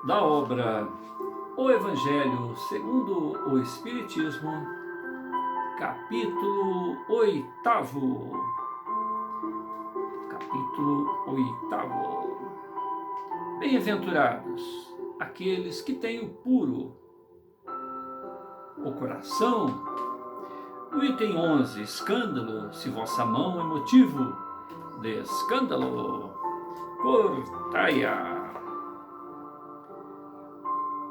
da obra O Evangelho segundo o Espiritismo, capítulo 8º. Bem-aventurados aqueles que têm o puro o coração. No item 11, escândalo, se vossa mão é motivo de escândalo, cortai-a.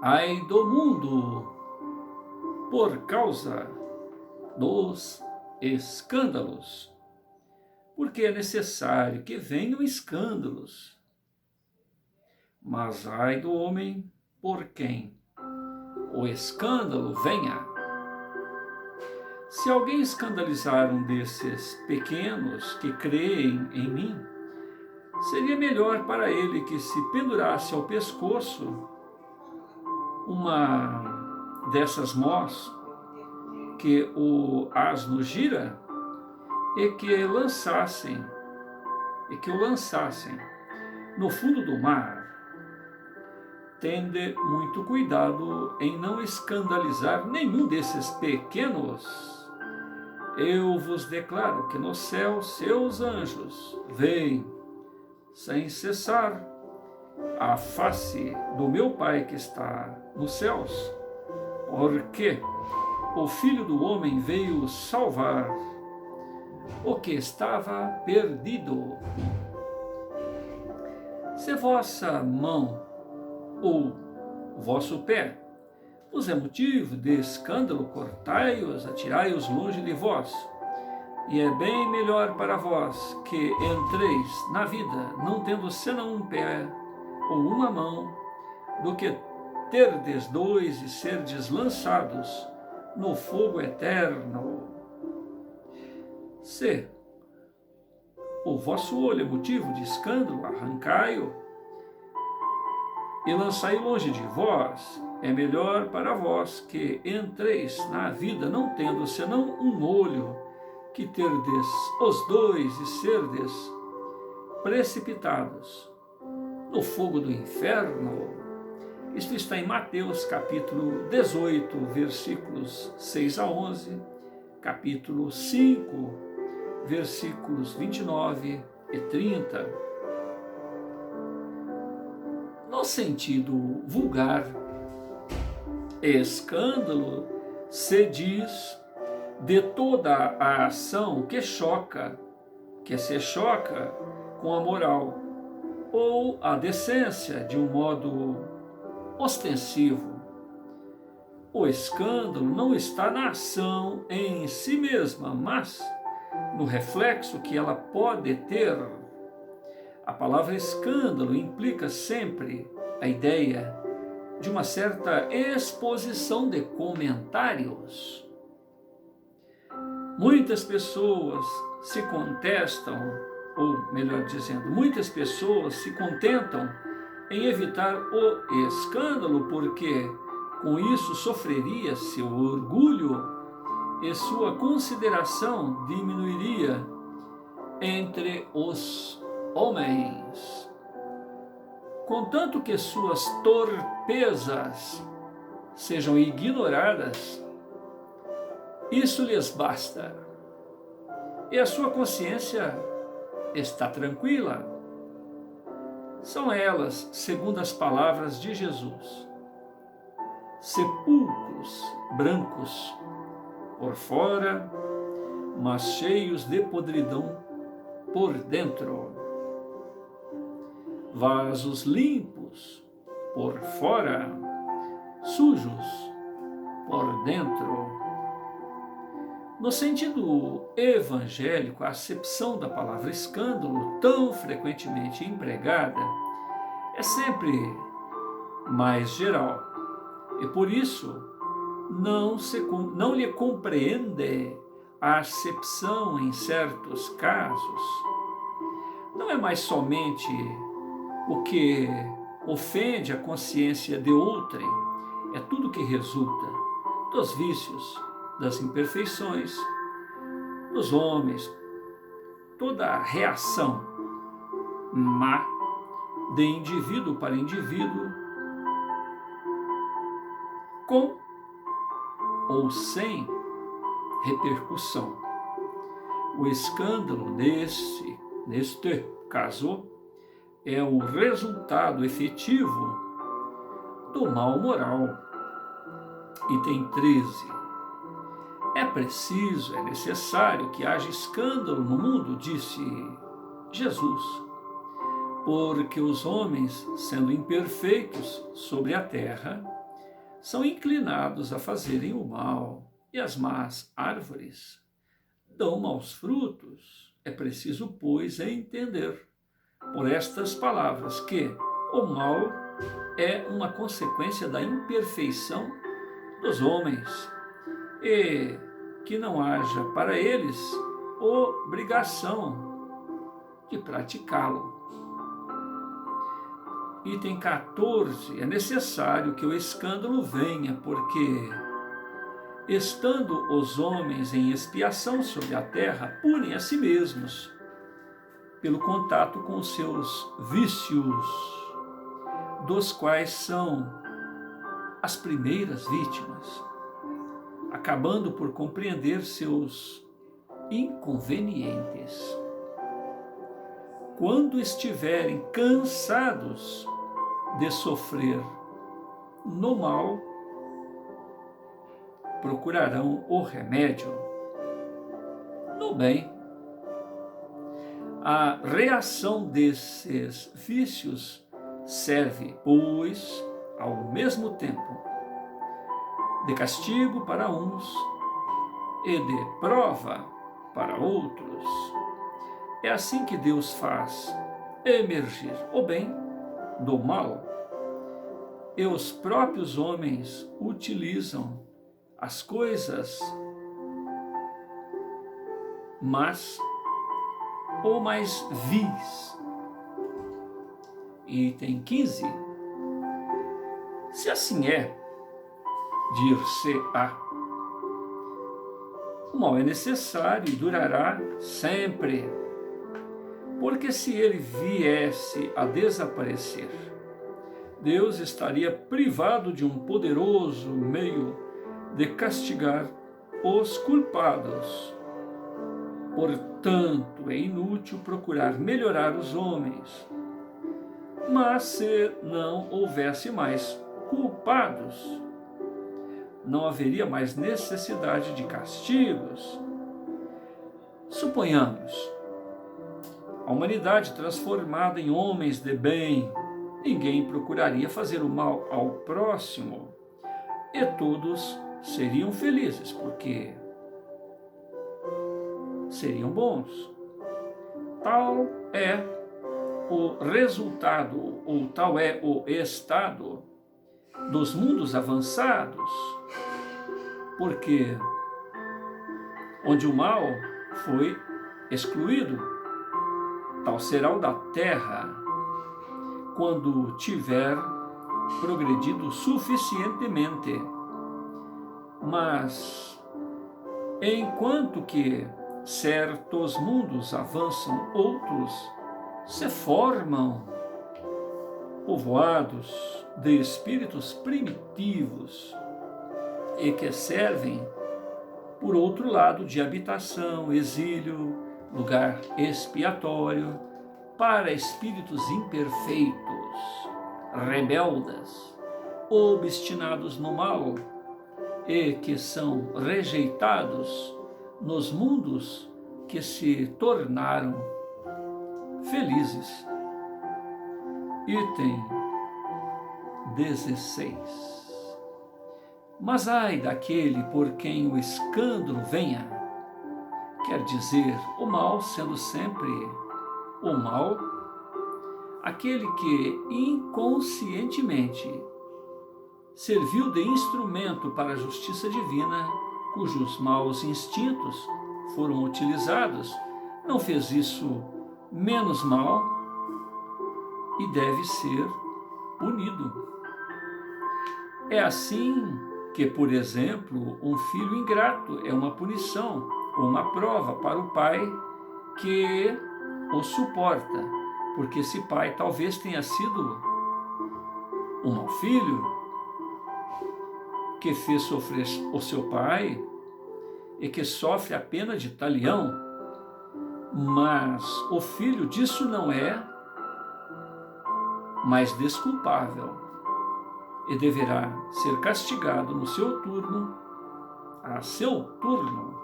Ai do mundo por causa dos escândalos, porque é necessário que venham escândalos. Mas ai do homem por quem o escândalo venha. Se alguém escandalizar um desses pequenos que creem em mim, seria melhor para ele que se pendurasse ao pescoço uma dessas mós que o asno gira e que o lançassem no fundo do mar. Tende muito cuidado em não escandalizar nenhum desses pequenos. Eu vos declaro que no céu seus anjos veem sem cessar a face do meu Pai que está nos céus, porque o Filho do Homem veio salvar o que estava perdido. Se vossa mão ou vosso pé vos é motivo de escândalo, cortai-os, atirai-os longe de vós. E é bem melhor para vós que entreis na vida não tendo senão um pé ou uma mão, do que terdes dois e serdes lançados no fogo eterno. Se o vosso olho é motivo de escândalo, arrancai-o e lançai-o longe de vós. É melhor para vós que entreis na vida não tendo senão um olho, que terdes os dois e serdes precipitados no fogo do inferno. Isto está em Mateus capítulo 18, versículos 6 a 11, capítulo 5, versículos 29 e 30. No sentido vulgar, escândalo se diz de toda a ação que se choca com a moral ou a decência de um modo ostensivo. O escândalo não está na ação em si mesma, mas no reflexo que ela pode ter. A palavra escândalo implica sempre a ideia de uma certa exposição de comentários. Muitas pessoas se contestam, ou melhor dizendo, muitas pessoas se contentam em evitar o escândalo, porque com isso sofreria seu orgulho e sua consideração diminuiria entre os homens. Contanto que suas torpezas sejam ignoradas, isso lhes basta. E a sua consciência está tranquila. São elas, segundo as palavras de Jesus, sepulcros brancos por fora, mas cheios de podridão por dentro. Vasos limpos por fora, sujos por dentro. No sentido evangélico, a acepção da palavra escândalo, tão frequentemente empregada, é sempre mais geral. E por isso não lhe compreende a acepção em certos casos. Não é mais somente o que ofende a consciência de outrem, é tudo que resulta dos vícios, das imperfeições dos homens, toda a reação má de indivíduo para indivíduo com ou sem repercussão. O escândalo, neste caso, é o resultado efetivo do mal moral. Item 13. É necessário que haja escândalo no mundo, disse Jesus, porque os homens, sendo imperfeitos sobre a terra, são inclinados a fazerem o mal, e as más árvores dão maus frutos. É preciso, pois, entender por estas palavras que o mal é uma consequência da imperfeição dos homens e que não haja para eles obrigação de praticá-lo. Item 14. É necessário que o escândalo venha, porque, estando os homens em expiação sobre a terra, punem a si mesmos pelo contato com os seus vícios, dos quais são as primeiras vítimas, acabando por compreender seus inconvenientes. Quando estiverem cansados de sofrer no mal, procurarão o remédio no bem. A reação desses vícios serve, pois, ao mesmo tempo, de castigo para uns e de prova para outros. É assim que Deus faz emergir o bem do mal, e os próprios homens utilizam as coisas más ou mais vis. Item 15. Se assim é, dir-se-á, o mal é necessário e durará sempre, porque se ele viesse a desaparecer, Deus estaria privado de um poderoso meio de castigar os culpados. Portanto, é inútil procurar melhorar os homens. Mas se não houvesse mais culpados, não haveria mais necessidade de castigos. Suponhamos a humanidade transformada em homens de bem, ninguém procuraria fazer o mal ao próximo e todos seriam felizes, porque seriam bons. Tal é o resultado, ou tal é o estado dos mundos avançados, porque onde o mal foi excluído, tal será o da terra, quando tiver progredido suficientemente. Mas, enquanto que certos mundos avançam, outros se formam, povoados de espíritos primitivos e que servem, por outro lado, de habitação, exílio, lugar expiatório para espíritos imperfeitos, rebeldes, obstinados no mal e que são rejeitados nos mundos que se tornaram felizes. Item 16. Mas ai daquele por quem o escândalo venha, quer dizer, o mal sendo sempre o mal, aquele que inconscientemente serviu de instrumento para a justiça divina, cujos maus instintos foram utilizados, não fez isso menos mal e deve ser punido. É assim que, por exemplo, um filho ingrato é uma punição ou uma prova para o pai que o suporta, porque esse pai talvez tenha sido um mau filho, que fez sofrer o seu pai e que sofre a pena de talião, mas o filho disso não é mais desculpável e deverá ser castigado no seu turno, a seu turno,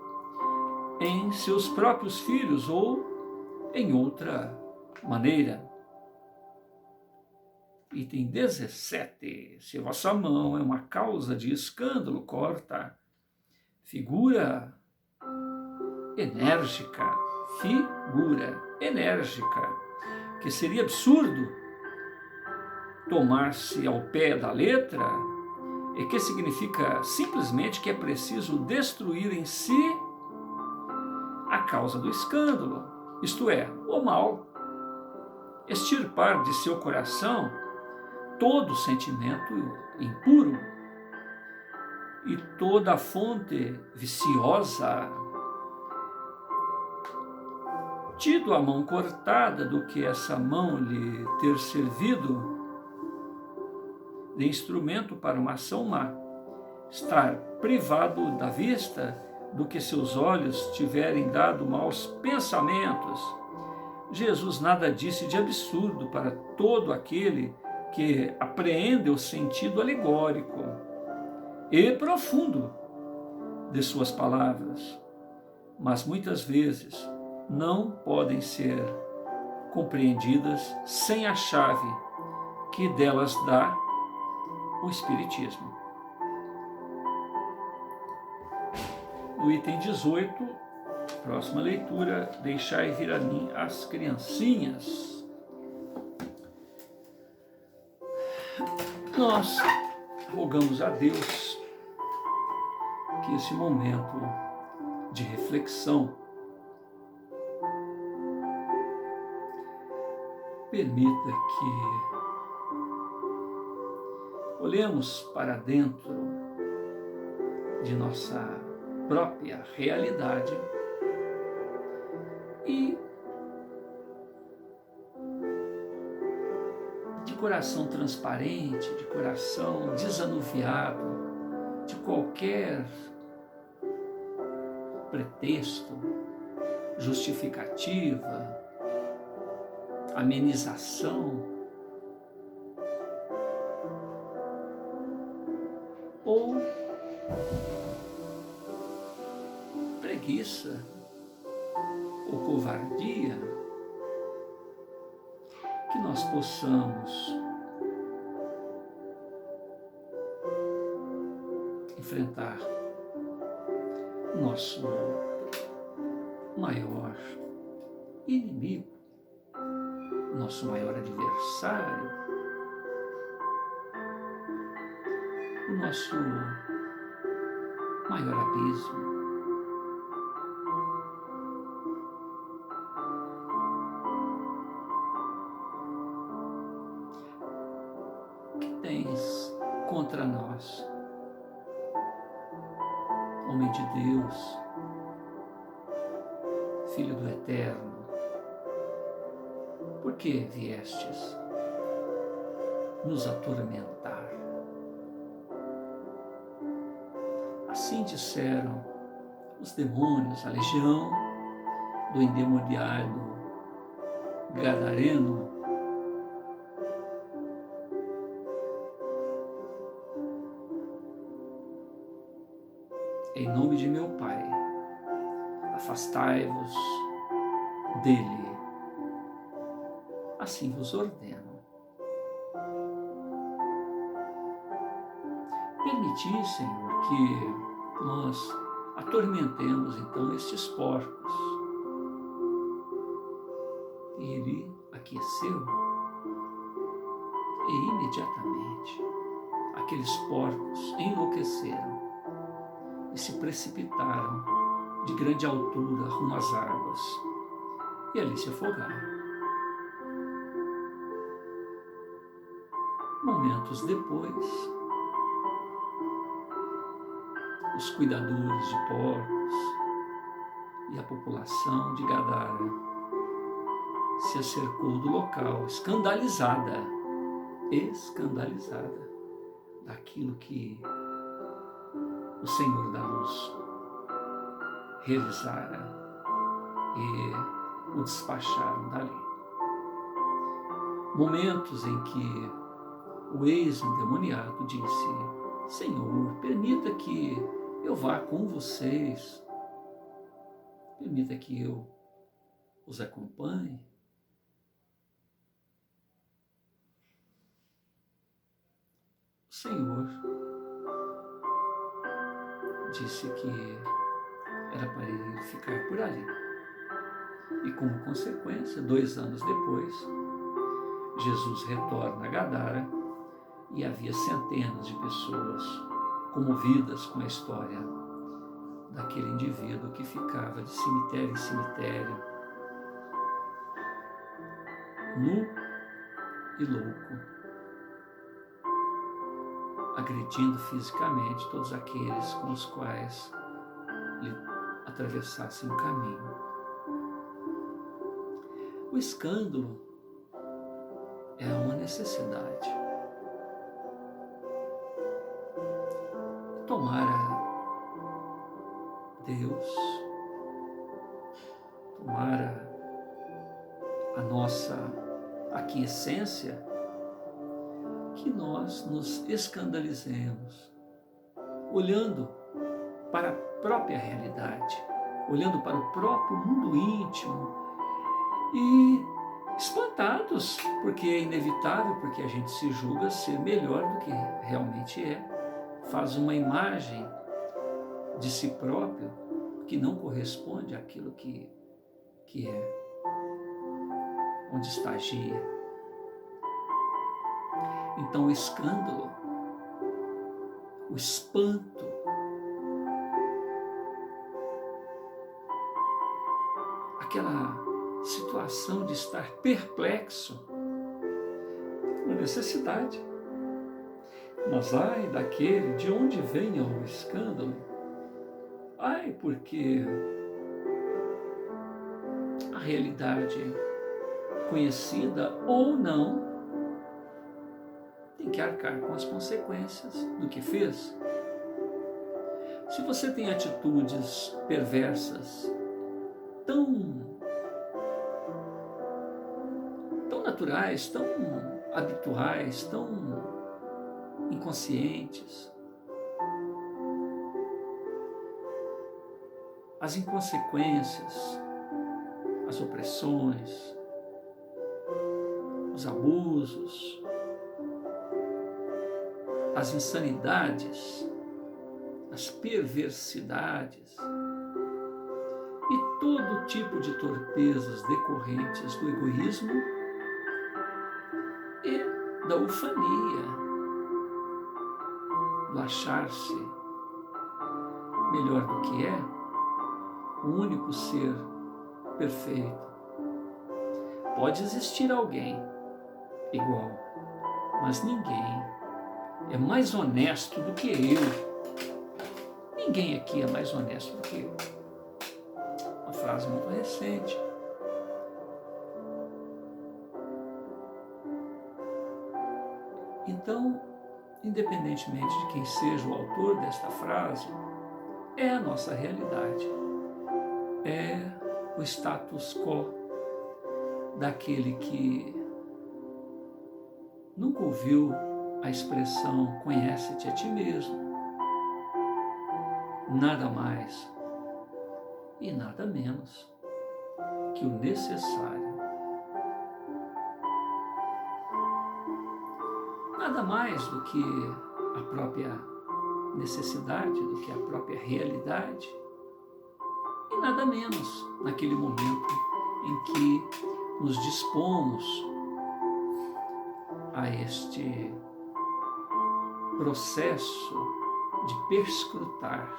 em seus próprios filhos ou em outra maneira. Item 17. Se vossa mão é uma causa de escândalo, corta. Figura enérgica, que seria absurdo tomar-se ao pé da letra, e que significa simplesmente que é preciso destruir em si a causa do escândalo, isto é, o mal, extirpar de seu coração todo sentimento impuro e toda fonte viciosa. Tido a mão cortada do que essa mão lhe ter servido de instrumento para uma ação má, estar privado da vista do que seus olhos tiverem dado maus pensamentos. Jesus nada disse de absurdo para todo aquele que apreende o sentido alegórico e profundo de suas palavras, mas muitas vezes não podem ser compreendidas sem a chave que delas dá o Espiritismo. No item 18, próxima leitura, deixai vir a mim as criancinhas. Nós rogamos a Deus que esse momento de reflexão permita que olhemos para dentro de nossa própria realidade e, de coração transparente, de coração desanuviado de qualquer pretexto, justificativa, amenização ou preguiça ou covardia, que nós possamos enfrentar nosso maior inimigo, nosso maior adversário, o nosso maior abismo. O que tens contra nós, homem de Deus, Filho do Eterno? Por que viestes nos atormentar? Assim disseram os demônios, a legião do endemoniado gadareno. Em nome de meu Pai, afastai-vos dele. Assim vos ordeno. Permiti, Senhor, que nós atormentemos então estes porcos. E ele aqueceu, e imediatamente aqueles porcos enlouqueceram e se precipitaram de grande altura rumo às águas, e ali se afogaram. Momentos depois, os cuidadores de porcos e a população de Gadara se acercou do local, escandalizada daquilo que o Senhor da luz realizara e o despacharam dali. Momentos em que o ex-endemoniado disse: Senhor, permita que eu vá com vocês, permita que eu os acompanhe. O Senhor disse que era para ele ficar por ali. E como consequência, 2 anos depois, Jesus retorna a Gadara e havia centenas de pessoas comovidas com a história daquele indivíduo que ficava de cemitério em cemitério, nu e louco, agredindo fisicamente todos aqueles com os quais lhe atravessassem o caminho. O escândalo é uma necessidade. Tomara Deus, tomara a nossa aquiescência, que nós nos escandalizemos, olhando para a própria realidade, olhando para o próprio mundo íntimo e espantados, porque é inevitável, porque a gente se julga ser melhor do que realmente é, faz uma imagem de si próprio que não corresponde àquilo que é, onde estagia. Então o escândalo, o espanto, aquela situação de estar perplexo, uma necessidade. Mas ai daquele de onde venha o escândalo, ai porque a realidade conhecida ou não tem que arcar com as consequências do que fez. Se você tem atitudes perversas tão naturais, tão habituais, tão inconscientes, as inconsequências, as opressões, os abusos, as insanidades, as perversidades e todo tipo de torpezas decorrentes do egoísmo e da ufania, do achar-se melhor do que é, o único ser perfeito. Pode existir alguém igual, mas ninguém é mais honesto do que eu. Ninguém aqui é mais honesto do que eu. Uma frase muito recente. Então, independentemente de quem seja o autor desta frase, é a nossa realidade. É o status quo daquele que nunca ouviu a expressão conhece-te a ti mesmo. Nada mais e nada menos que o necessário. Nada mais do que a própria necessidade, do que a própria realidade. E nada menos naquele momento em que nos dispomos a este processo de perscrutar,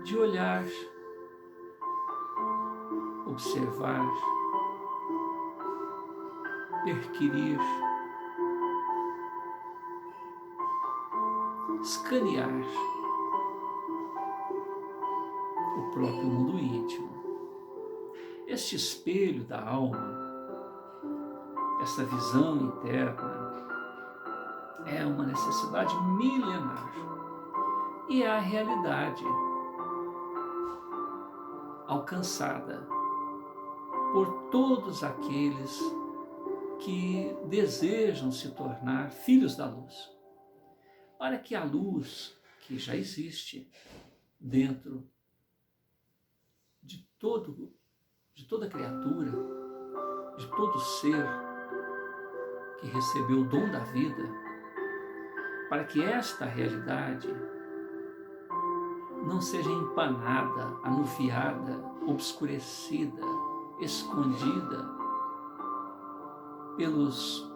de olhar, observar, perquirir, escanear o próprio mundo íntimo. Este espelho da alma, essa visão interna, é uma necessidade milenar e é a realidade alcançada por todos aqueles que desejam se tornar filhos da luz, para que a luz que já existe dentro de toda criatura, de todo ser que recebeu o dom da vida, para que esta realidade não seja empanada, anuviada, obscurecida, escondida pelos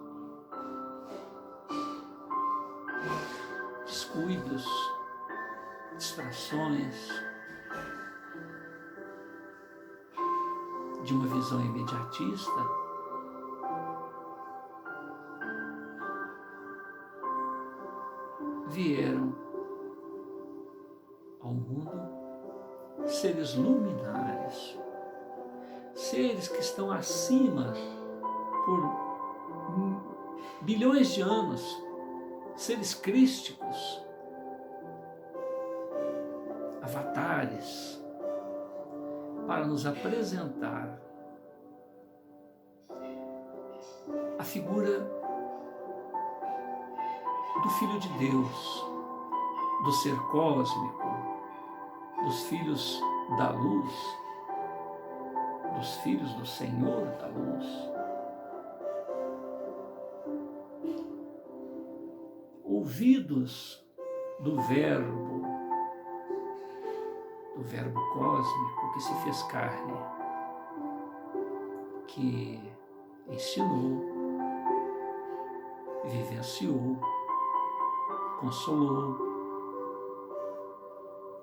descuidos, distrações de uma visão imediatista, vieram ao mundo seres luminares, seres que estão acima por bilhões de anos, seres crísticos, avatares, para nos apresentar a figura do Filho de Deus, do ser cósmico, dos filhos da luz, dos filhos do Senhor da luz. Ouvidos do Verbo cósmico que se fez carne, que ensinou, vivenciou, consolou,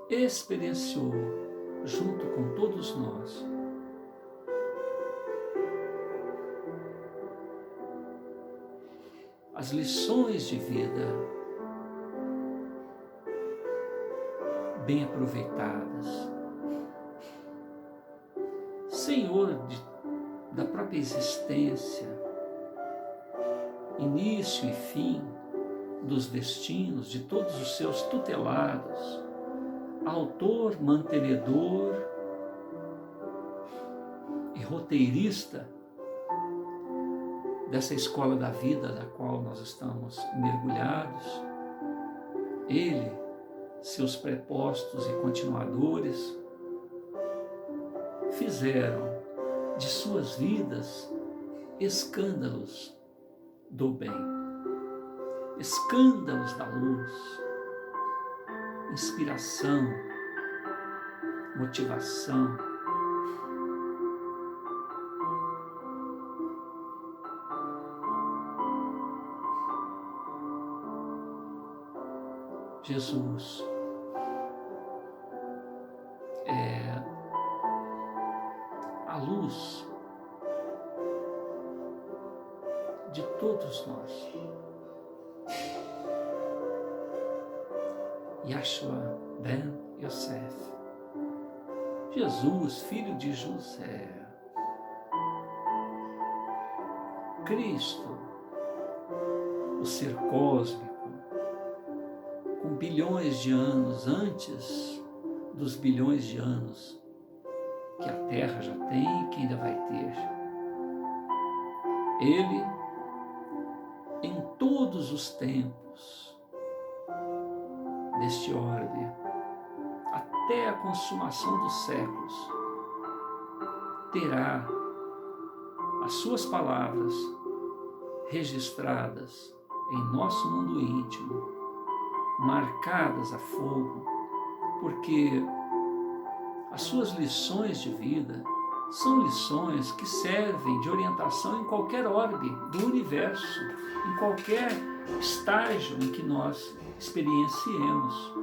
experienciou junto com todos nós as lições de vida bem aproveitadas. Senhor da própria existência, início e fim dos destinos de todos os seus tutelados, autor, mantenedor e roteirista dessa escola da vida da qual nós estamos mergulhados, Ele, seus prepostos e continuadores, fizeram de suas vidas escândalos do bem, escândalos da luz, inspiração, motivação. Jesus é a luz de todos nós. Yeshua ben Yosef, Jesus, filho de José, Cristo, o ser cósmico, com bilhões de anos antes dos bilhões de anos que a Terra já tem e que ainda vai ter. Ele, em todos os tempos deste orbe, até a consumação dos séculos, terá as suas palavras registradas em nosso mundo íntimo, marcadas a fogo, porque as suas lições de vida são lições que servem de orientação em qualquer orbe do universo, em qualquer estágio em que nós experienciemos.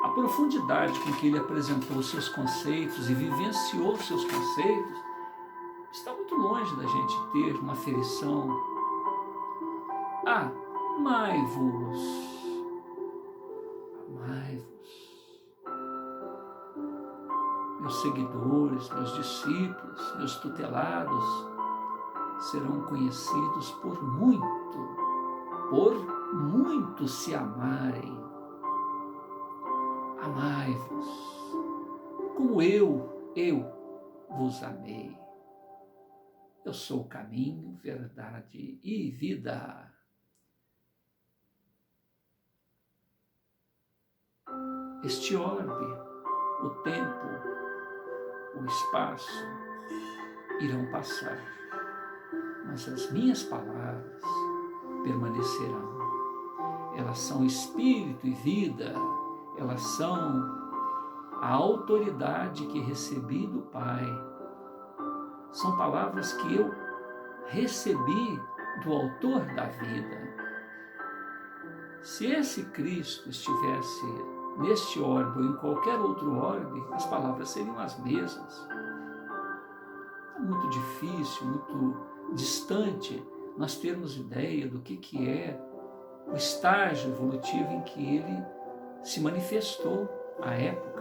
A profundidade com que ele apresentou seus conceitos e vivenciou seus conceitos está muito longe da gente ter uma aferição. Amai-vos. Meus seguidores, meus discípulos, meus tutelados serão conhecidos por muito por muito se amarem. Amai-vos, como eu vos amei. Eu sou o caminho, verdade e vida. Este orbe, o tempo, o espaço irão passar, mas as minhas palavras permanecerão. Elas são espírito e vida, elas são a autoridade que recebi do Pai. São palavras que eu recebi do autor da vida. Se esse Cristo estivesse neste orbe ou em qualquer outro orbe, as palavras seriam as mesmas. É muito difícil, muito distante nós termos ideia do que é o estágio evolutivo em que ele se manifestou à época.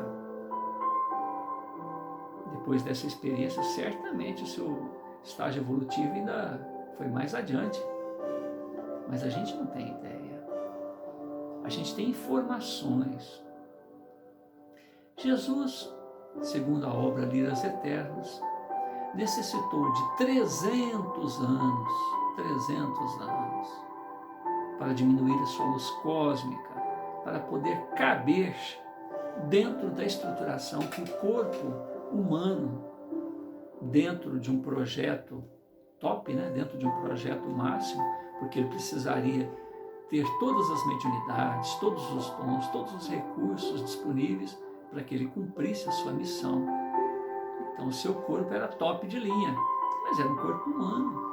Depois dessa experiência, certamente o seu estágio evolutivo ainda foi mais adiante. Mas a gente não tem ideia. A gente tem informações. Jesus, segundo a obra Lírias Eternas, necessitou de 300 anos para diminuir a sua luz cósmica, para poder caber dentro da estruturação que o corpo humano, dentro de um projeto top, dentro de um projeto máximo, porque ele precisaria ter todas as mediunidades, todos os dons, todos os recursos disponíveis para que ele cumprisse a sua missão. Então o seu corpo era top de linha, mas era um corpo humano.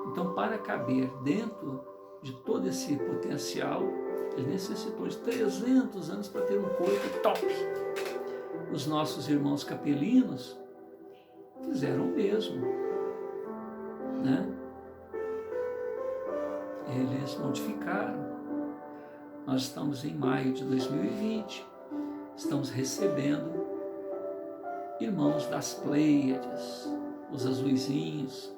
Então, para caber dentro de todo esse potencial, ele necessitou de 300 anos para ter um corpo top. Os nossos irmãos capelinos fizeram o mesmo, Eles modificaram. Nós estamos em maio de 2020, estamos recebendo irmãos das Pleiades, os azuizinhos,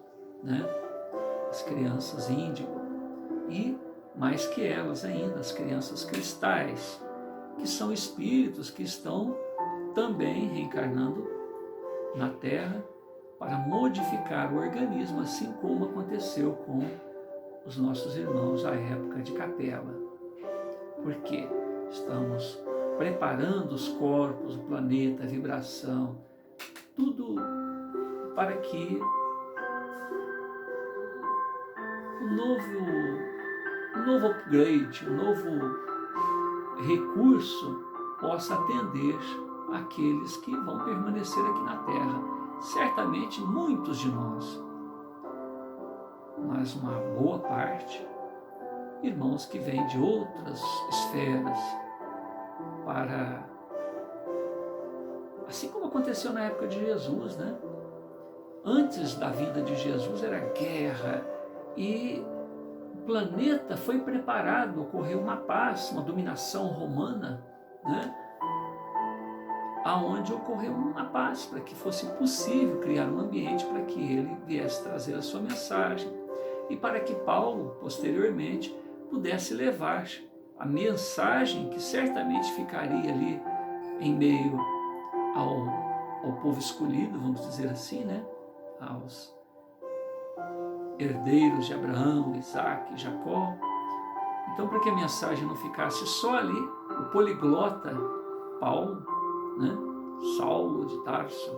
as crianças índigo, e mais que elas ainda, as crianças cristais, que são espíritos que estão também reencarnando na Terra para modificar o organismo, assim como aconteceu com os nossos irmãos à época de Capela. Porque estamos preparando os corpos, o planeta, a vibração, tudo para que um novo upgrade, um novo recurso possa atender aqueles que vão permanecer aqui na Terra. Certamente muitos de nós, mas uma boa parte, irmãos que vêm de outras esferas, para, assim como aconteceu na época de Jesus, Antes da vinda de Jesus era guerra, e o planeta foi preparado, ocorreu uma paz, uma dominação romana, aonde ocorreu uma paz para que fosse possível criar um ambiente para que ele viesse trazer a sua mensagem e para que Paulo, posteriormente, pudesse levar a mensagem que certamente ficaria ali em meio ao povo escolhido, vamos dizer assim, aos herdeiros de Abraão, Isaac e Jacó. Então, para que a mensagem não ficasse só ali, o poliglota Paulo, Saulo de Tarso,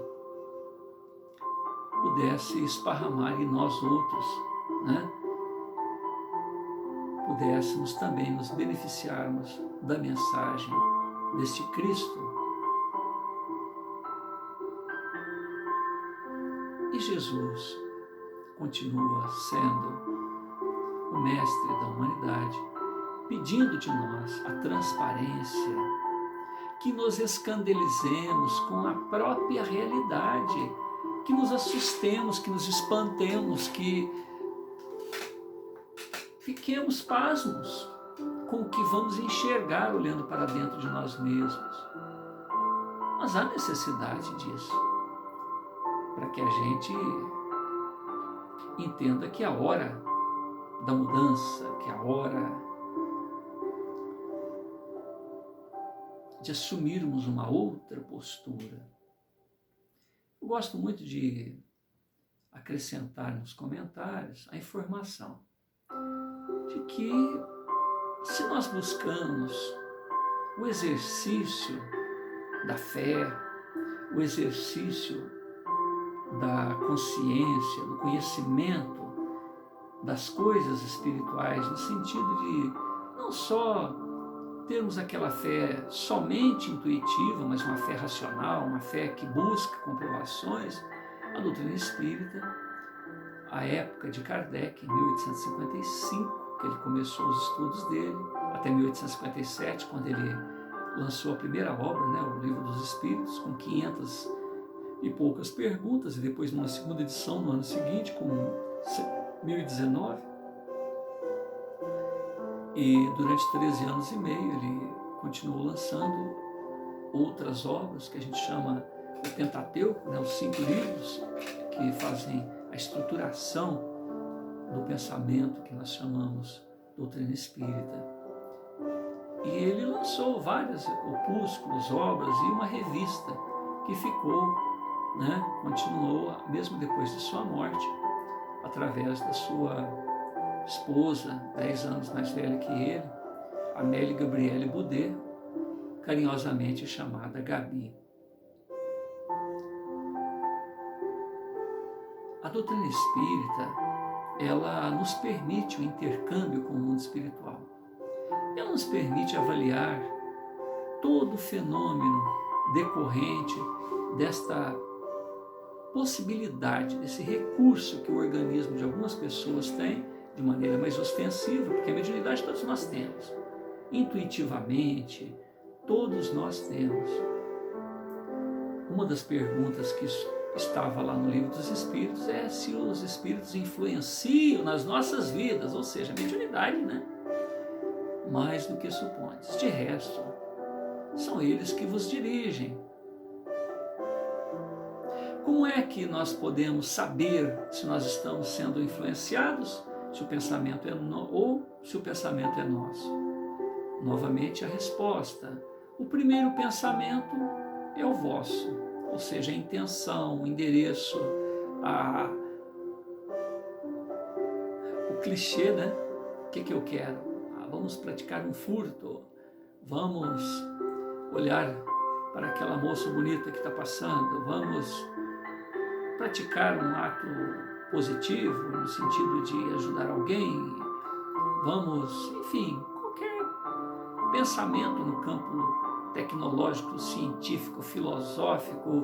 pudesse esparramar em nós outros, pudéssemos também nos beneficiarmos da mensagem deste Cristo. E Jesus continua sendo o mestre da humanidade, pedindo de nós a transparência, que nos escandalizemos com a própria realidade, que nos assustemos, que nos espantemos, que fiquemos pasmos com o que vamos enxergar olhando para dentro de nós mesmos. Mas há necessidade disso, para que a gente entenda que a hora da mudança, que é a hora de assumirmos uma outra postura. Eu gosto muito de acrescentar nos comentários a informação de que, se nós buscamos o exercício da fé, o exercício da consciência, do conhecimento das coisas espirituais, no sentido de não só termos aquela fé somente intuitiva, mas uma fé racional, uma fé que busca comprovações, a doutrina espírita, a época de Kardec, em 1855, que ele começou os estudos dele, até 1857, quando ele lançou a primeira obra, né, o Livro dos Espíritos, com 500 e poucas perguntas, e depois numa segunda edição no ano seguinte, com 1019. E durante 13 anos e meio ele continuou lançando outras obras que a gente chama o Pentateuco, né, os 5 livros que fazem a estruturação do pensamento que nós chamamos doutrina espírita. E ele lançou vários opúsculos, obras e uma revista que ficou, né, continuou, mesmo depois de sua morte, através da sua esposa, 10 anos mais velha que ele, Amélie Gabrielle Boudet, carinhosamente chamada Gabi. A doutrina espírita, ela nos permite o intercâmbio com o mundo espiritual. Ela nos permite avaliar todo o fenômeno decorrente desta possibilidade, desse recurso que o organismo de algumas pessoas tem de maneira mais ostensiva, porque a mediunidade todos nós temos, intuitivamente, todos nós temos. Uma das perguntas que estava lá no Livro dos Espíritos é se os espíritos influenciam nas nossas vidas, ou seja, a mediunidade, né? Mais do que supondes. De resto, são eles que vos dirigem. Como é que nós podemos saber se nós estamos sendo influenciados, se o pensamento é ou se o pensamento é nosso? Novamente a resposta. O primeiro pensamento é o vosso, ou seja, a intenção, o endereço, o clichê, né? O que eu quero? Vamos praticar um furto, vamos olhar para aquela moça bonita que está passando, vamos praticar um ato positivo, no sentido de ajudar alguém, vamos, enfim, qualquer pensamento no campo tecnológico, científico, filosófico,